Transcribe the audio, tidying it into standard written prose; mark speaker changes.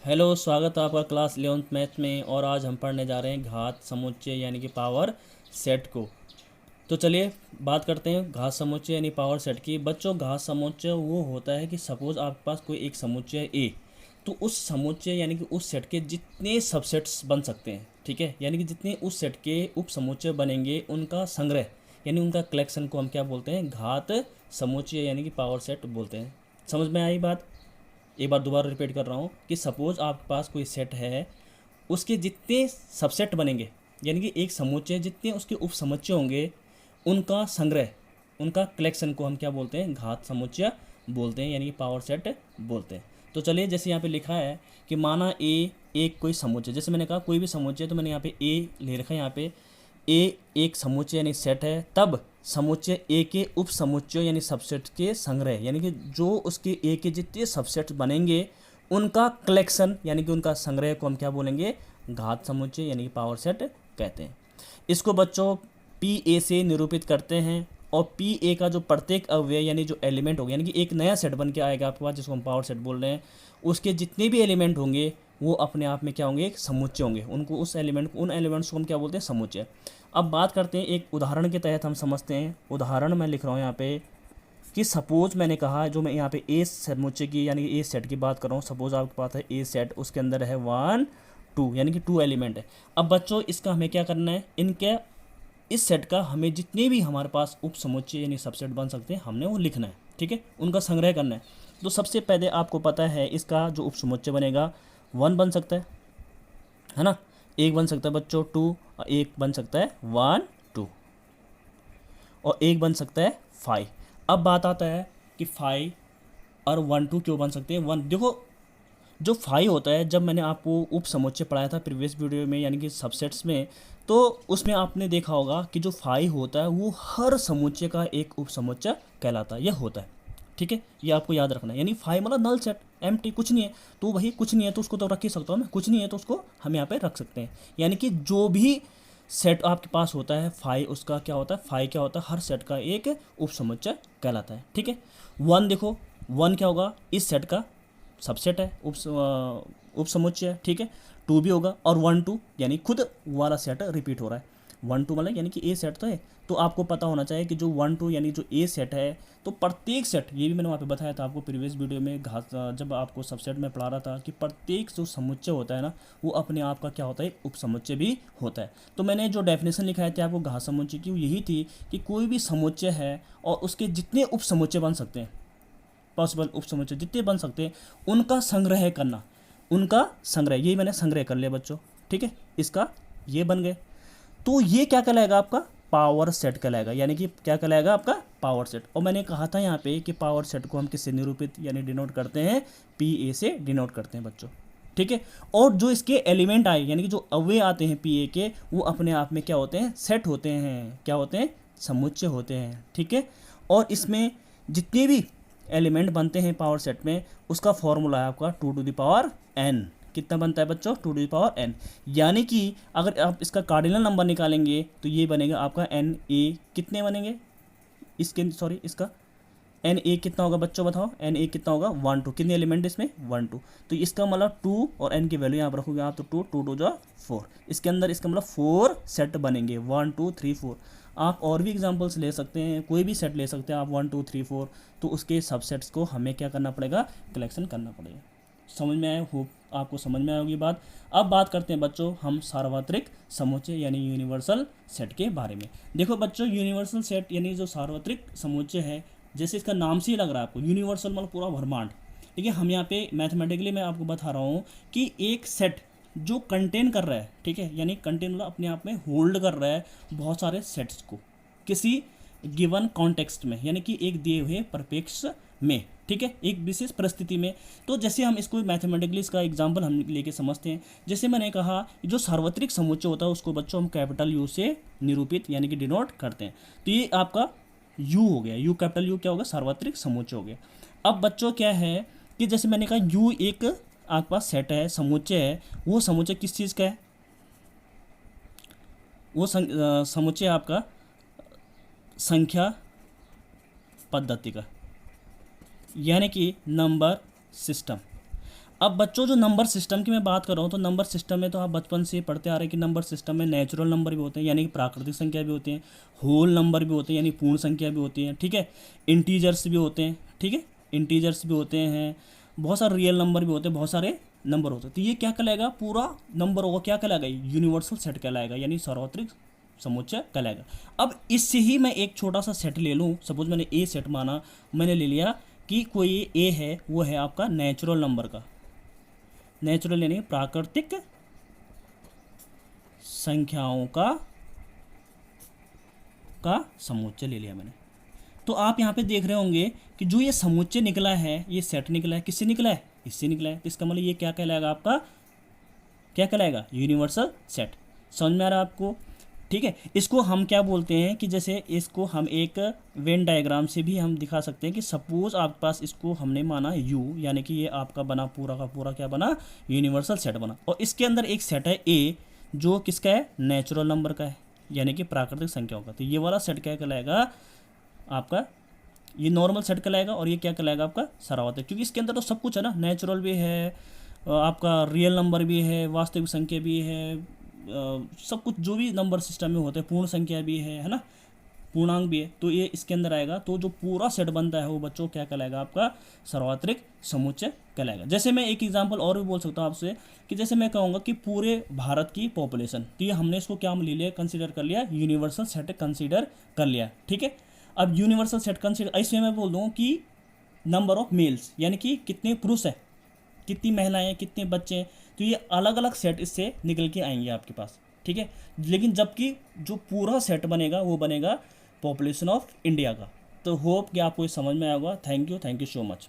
Speaker 1: Hello, स्वागत है आपका क्लास 11th मैथ में। और आज हम पढ़ने जा रहे हैं घात समुच्चय यानी कि पावर सेट को। तो चलिए बात करते हैं घात समुच्चय यानी पावर सेट की। बच्चों, घात समुच्चय वो होता है कि सपोज आपके पास कोई एक समुच्चय है ए, तो उस समुच्चय यानी कि उस सेट के जितने सबसेट्स बन सकते हैं, ठीक है, यानी कि जितने उस सेट के उप समुच्चय बनेंगे उनका संग्रह यानी उनका कलेक्शन को हम क्या बोलते हैं? घात समुच्चय यानी कि पावर सेट बोलते हैं। समझ में आई बात? एक बार दोबारा रिपीट कर रहा हूँ कि सपोज आपके पास कोई सेट है, उसके जितने सबसेट बनेंगे यानी कि एक समुच्चय जितने उसके उप समुच्चय होंगे उनका संग्रह, उनका कलेक्शन को हम क्या बोलते हैं? घात समुच्चय बोलते हैं यानी कि पावर सेट बोलते हैं। तो चलिए, जैसे यहाँ पे लिखा है कि माना ए एक कोई समुच्चय, जैसे मैंने कहा कोई भी समुच्चय, तो मैंने यहाँ पे ए ले रखा है। यहाँ पे ए एक समुच्चय यानी सेट है, तब समुच्चय ए के उप समुच्चय यानी सबसेट के संग्रह यानी कि जो उसके ए के जितने सबसेट बनेंगे उनका कलेक्शन यानी कि उनका संग्रह को हम क्या बोलेंगे? घात समुच्चय यानी कि पावर सेट कहते हैं। इसको बच्चों पी ए से निरूपित करते हैं। और पी ए का जो प्रत्येक अवयव यानी जो एलिमेंट होगा, यानी कि एक नया सेट बन के आएगा आपके पास जिसको हम पावर सेट बोल रहे हैं, उसके जितने भी एलिमेंट होंगे वो अपने आप में क्या होंगे? एक समुच्चय होंगे। उनको उस एलिमेंट उन एलिमेंट्स को हम क्या बोलते हैं? समुच्चय। अब बात करते हैं एक उदाहरण के तहत, हम समझते हैं। उदाहरण मैं लिख रहा हूँ यहाँ पे कि सपोज मैंने कहा, जो मैं यहाँ पे ए समुच्चय की यानी ए सेट की बात कर रहा हूँ। सपोज आपके पास है ए सेट, उसके अंदर है 1 2 यानी कि 2 एलिमेंट है। अब बच्चों इसका हमें क्या करना है? इनके इस सेट का हमें जितने भी हमारे पास उप समुच्चय यानी सबसेट बन सकते हैं हमने वो लिखना है, ठीक है, उनका संग्रह करना है। तो सबसे पहले आपको पता है इसका जो उप समुच्चय बनेगा 1 बन सकता है ना, एक बन सकता है बच्चों 2, एक बन सकता है 1 2, और एक बन सकता है 5। अब बात आता है कि 5 और 1 2 क्यों बन सकते हैं? 1 देखो, जो 5 होता है, जब मैंने आपको उप समुच्चय पढ़ाया था प्रीवियस वीडियो में यानी कि सबसेट्स में, तो उसमें आपने देखा होगा कि जो 5 होता है वो हर समुच्चय का एक उप समुच्चय कहलाता है, यह होता है, ठीक है, ये आपको याद रखना है। यानी 5 मतलब नल सेट, एम्प्टी, कुछ नहीं है। तो वही कुछ नहीं है तो उसको तो रख ही सकता हूँ मैं, कुछ नहीं है तो उसको हम यहाँ पे रख सकते हैं। यानी कि जो भी सेट आपके पास होता है 5, उसका क्या होता है? 5 क्या होता है? हर सेट का एक उप समुच्चय कहलाता है, ठीक है। 1 देखो, 1 क्या होगा? इस सेट का सबसेट है, उप समुच्चय है, ठीक है। 2 भी होगा, और 1 2 यानी खुद वाला सेट रिपीट हो रहा है। 1 2 मतलब यानी कि ए सेट तो है। तो आपको पता होना चाहिए कि जो 1 2 यानी जो ए सेट है, तो प्रत्येक सेट, ये भी मैंने वहाँ पे बताया था आपको प्रीवियस वीडियो में, घात जब आपको सबसेट में पढ़ा रहा था, कि प्रत्येक जो समुच्चय होता है ना, वो अपने आप का क्या होता है? उप समुच्चय भी होता है। तो मैंने जो डेफिनेशन लिखाई थी आपको घात समुच्चय की, वो यही थी कि कोई भी समुच्चय है और उसके जितने उप समुच्चय बन सकते हैं, पॉसिबल उप समुच्चय जितने बन सकते हैं, उनका संग्रह करना, उनका संग्रह, यही मैंने संग्रह कर लिया बच्चों, ठीक है। इसका ये बन गए, तो ये क्या कहलाएगा? आपका पावर सेट कहलाएगा। यानी कि क्या कहलाएगा? आपका पावर सेट। और मैंने कहा था यहाँ पे कि पावर सेट को हम किससे निरूपित यानी डिनोट करते हैं? पी ए से डिनोट करते हैं बच्चों, ठीक है। और जो इसके एलिमेंट आए यानी कि जो अवयव आते हैं पी ए के, वो अपने आप में क्या होते हैं? सेट होते हैं। क्या होते हैं? समुच्चय होते हैं, ठीक है। और इसमें जितने भी एलिमेंट बनते हैं पावर सेट में, उसका फॉर्मूला है आपका 2n। कितना बनता है बच्चों? 2n। यानी कि अगर आप इसका कार्डिनल नंबर निकालेंगे तो ये बनेगा आपका एन ए, कितने बनेंगे इसके? सॉरी, इसका एन ए कितना होगा बच्चों? बताओ, एन ए कितना होगा? 1 2। कितने एलिमेंट इसमें? 1 2। तो इसका मतलब 2 और एन की वैल्यू यहाँ पर रखोगे आप, तो 2 2 2 जो 4, इसके अंदर इसका मतलब 4 सेट बनेंगे, 1 2 3 4। आप और भी एग्जांपल्स ले सकते हैं, कोई भी सेट ले सकते हैं आप, 1 2 3 4। तो उसके सबसेट्स को हमें क्या करना पड़ेगा? कलेक्शन करना पड़ेगा। समझ में आया? होप आपको समझ में आएगी बात। अब बात करते हैं बच्चों हम सार्वत्रिक समुच्चय यानी यूनिवर्सल सेट के बारे में। देखो बच्चों, यूनिवर्सल सेट यानी जो सार्वत्रिक समुच्चय है, जैसे इसका नाम से ही लग रहा है आपको, यूनिवर्सल मतलब पूरा ब्रह्मांड, ठीक है। हम यहाँ पे मैथमेटिकली मैं आपको बता रहा हूँ कि एक सेट जो कंटेन कर रहा है, ठीक है, यानी कंटेन मतलब अपने आप में होल्ड कर रहा है बहुत सारे सेट्स को किसी गिवन कॉन्टेक्स्ट में, यानी कि एक दिए हुए परिप्रेक्ष्य में, ठीक है, एक विशेष परिस्थिति में। तो जैसे हम इसको मैथमेटिकली इसका एग्जांपल हम लेके समझते हैं। जैसे मैंने कहा, जो सार्वत्रिक समुच्चय होता है उसको बच्चों हम कैपिटल यू से निरूपित यानी कि डिनोट करते हैं। तो ये आपका यू हो गया, यू कैपिटल यू क्या होगा? सार्वत्रिक समुच्चय हो गया। अब बच्चों क्या है कि जैसे मैंने कहा यू एक आपके पास सेट है, समुच्चय है, वो समुच्चय किस चीज़ का है? वो समुच्चय आपका संख्या पद्धति का, यानी कि नंबर सिस्टम। अब बच्चों जो नंबर सिस्टम की मैं बात कर रहा हूँ, तो नंबर सिस्टम में तो आप बचपन से पढ़ते आ रहे हैं कि नंबर सिस्टम में नेचुरल नंबर भी होते हैं यानी कि प्राकृतिक संख्या भी होती हैं, होल नंबर भी होते हैं यानी पूर्ण संख्या भी होती हैं, ठीक है, इंटीजर्स भी होते हैं, ठीक है, इंटीजर्स भी होते हैं, बहुत सारे रियल नंबर भी होते हैं, बहुत सारे नंबर होते हैं। तो ये क्या कहलाएगा, पूरा नंबर होगा क्या कहलाएगा, यूनिवर्सल सेट कहलाएगा यानी सार्वत्रिक समुच्चय कहलाएगा। अब इससे ही मैं एक छोटा सा सेट ले लूँ, सपोज मैंने ए सेट माना, मैंने ले लिया कि कोई ए है, वो है आपका नेचुरल नंबर का, नेचुरल यानी प्राकृतिक संख्याओं का समुच्चय ले लिया मैंने। तो आप यहाँ पे देख रहे होंगे कि जो ये समुच्चय निकला है, ये सेट निकला है, किससे निकला है, इससे निकला है। तो इसका मतलब ये क्या कहलाएगा आपका, क्या कहलाएगा, यूनिवर्सल सेट। समझ में आ रहा है आपको, ठीक है। इसको हम क्या बोलते हैं कि जैसे इसको हम एक वेन डायग्राम से भी हम दिखा सकते हैं कि सपोज आपके पास इसको हमने माना यू, यानी कि ये आपका बना पूरा का पूरा क्या बना, यूनिवर्सल सेट बना। और इसके अंदर एक सेट है ए, जो किसका है, नेचुरल नंबर का है यानी कि प्राकृतिक संख्याओं का। तो ये वाला सेट क्या कहलाएगा आपका, ये नॉर्मल सेट कहलाएगा, और ये क्या कहलाएगा आपका सार्वत्रिक, क्योंकि इसके अंदर तो सब कुछ है ना, नेचुरल भी है, आपका रियल नंबर भी है, वास्तविक संख्या भी है, सब कुछ जो भी नंबर सिस्टम में होते हैं, पूर्ण संख्या भी है ना, पूर्णांक भी है, तो ये इसके अंदर आएगा। तो जो पूरा सेट बनता है वो बच्चों क्या कहलाएगा आपका सार्वत्रिक समुच्चय कहलाएगा। जैसे मैं एक एग्जांपल और भी बोल सकता हूँ आपसे कि जैसे मैं कहूँगा कि पूरे भारत की पॉपुलेशन, तो ये हमने इसको क्या ले लिया, कंसिडर कर लिया, यूनिवर्सल सेट कंसिडर कर लिया, ठीक है। अब यूनिवर्सल सेट कंसिडर, इसमें मैं बोल दूँ कि नंबर ऑफ मेल्स यानी कि कितने पुरुष हैं, कितनी महिलाएं हैं, कितने बच्चे हैं, तो ये अलग अलग सेट इससे निकल के आएंगे आपके पास, ठीक है। लेकिन जबकि जो पूरा सेट बनेगा वो बनेगा पॉपुलेशन ऑफ इंडिया का। तो होप कि आपको ये समझ में आएगा। Thank you so much.